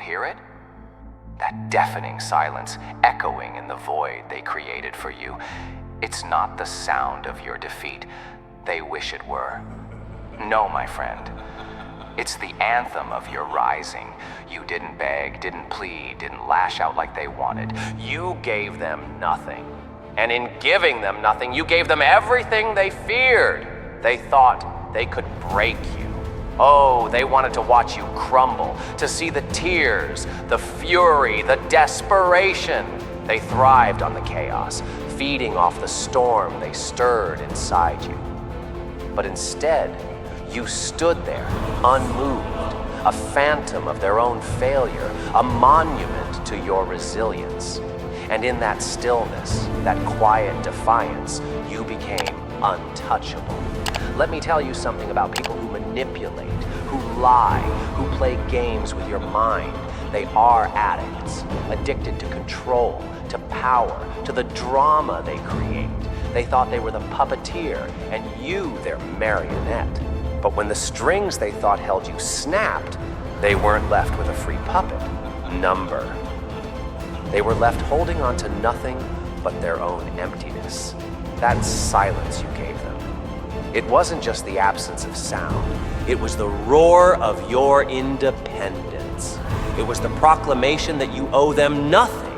hear it? That deafening silence echoing in the void they created for you. It's not the sound of your defeat. They wish it were. No, my friend. It's the anthem of your rising. You didn't beg, didn't plead, didn't lash out like they wanted. You gave them nothing. And in giving them nothing, you gave them everything they feared. They thought they could break you. Oh, they wanted to watch you crumble, to see the tears, the fury, the desperation. They thrived on the chaos, feeding off the storm they stirred inside you. But instead, you stood there, unmoved, a phantom of their own failure, a monument to your resilience. And in that stillness, that quiet defiance, you became untouchable. Let me tell you something about people who manipulate, who lie, who play games with your mind. They are addicts, addicted to control, to power, to the drama they create. They thought they were the puppeteer and you their marionette. But when the strings they thought held you snapped, they weren't left with a free puppet, number. They were left holding on to nothing but their own emptiness. That silence you gave them. It wasn't just the absence of sound. It was the roar of your independence. It was the proclamation that you owe them nothing.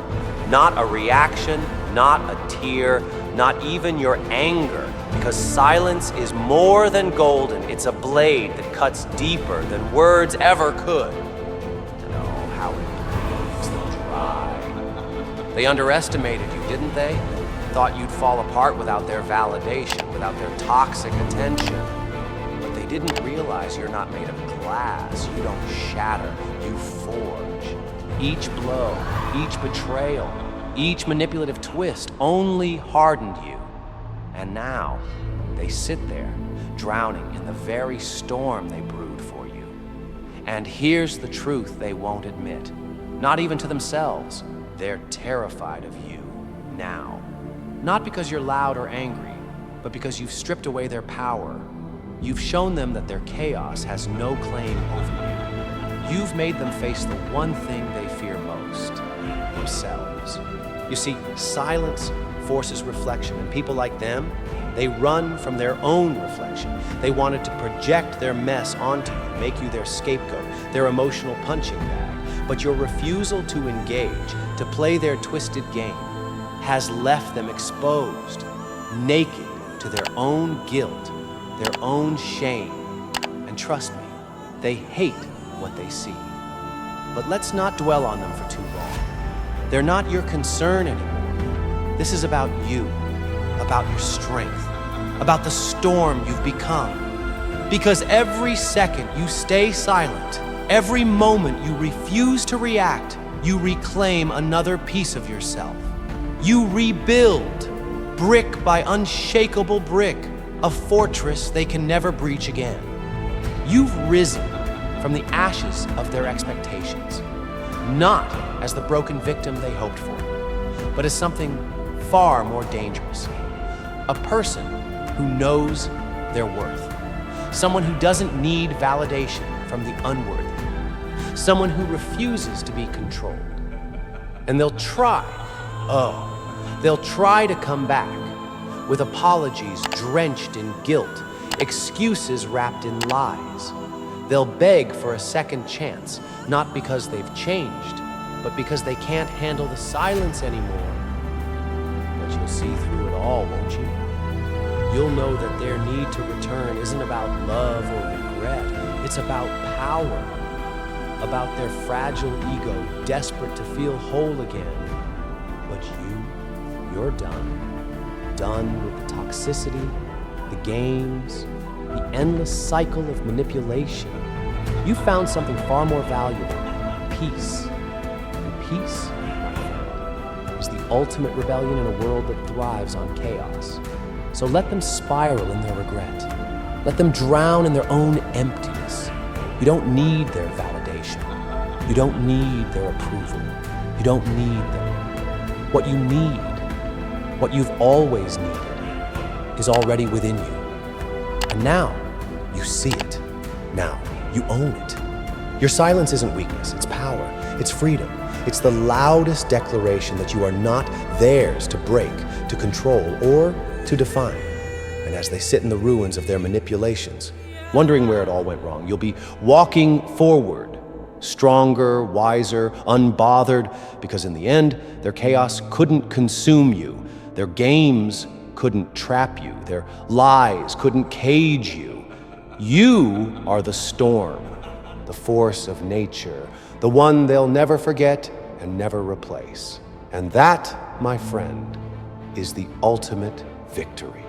Not a reaction, not a tear, not even your anger. Because silence is more than golden. It's a blade that cuts deeper than words ever could. Oh, how it leaves them dry. They underestimated you, didn't they? Thought you'd fall apart without their validation, without their toxic attention. But they didn't realize you're not made of glass. You don't shatter, you forge. Each blow, each betrayal, each manipulative twist only hardened you. And now, they sit there, drowning in the very storm they brewed for you. And here's the truth they won't admit. Not even to themselves. They're terrified of you now. Not because you're loud or angry, but because you've stripped away their power. You've shown them that their chaos has no claim over you. You've made them face the one thing they fear most, themselves. You see, silence forces reflection, and people like them, they run from their own reflection. They wanted to project their mess onto you, make you their scapegoat, their emotional punching bag. But your refusal to engage, to play their twisted game, has left them exposed, naked to their own guilt, their own shame. And trust me, they hate what they see. But let's not dwell on them for too long. They're not your concern anymore. This is about you, about your strength, about the storm you've become. Because every second you stay silent, every moment you refuse to react, you reclaim another piece of yourself. You rebuild, brick by unshakable brick, a fortress they can never breach again. You've risen from the ashes of their expectations, not as the broken victim they hoped for, but as something far more dangerous. A person who knows their worth. Someone who doesn't need validation from the unworthy. Someone who refuses to be controlled. And they'll try to come back with apologies drenched in guilt, excuses wrapped in lies. They'll beg for a second chance, not because they've changed, but because they can't handle the silence anymore. But you'll see through it all, won't you? You'll know that their need to return isn't about love or regret. It's about power, about their fragile ego, desperate to feel whole again. But you're done. Done with the toxicity, the games, the endless cycle of manipulation. You found something far more valuable, peace. And peace, my friend, is the ultimate rebellion in a world that thrives on chaos. So let them spiral in their regret. Let them drown in their own emptiness. You don't need their validation. You don't need their approval. You don't need them. What you need, what you've always needed, is already within you. And now, you see it. Now, you own it. Your silence isn't weakness, it's power. It's freedom. It's the loudest declaration that you are not theirs to break, to control, or to define. And as they sit in the ruins of their manipulations, wondering where it all went wrong, you'll be walking forward, stronger, wiser, unbothered, because in the end, their chaos couldn't consume you. Their games couldn't trap you. Their lies couldn't cage you. You are the storm, the force of nature, the one they'll never forget and never replace. And that, my friend, is the ultimate victory.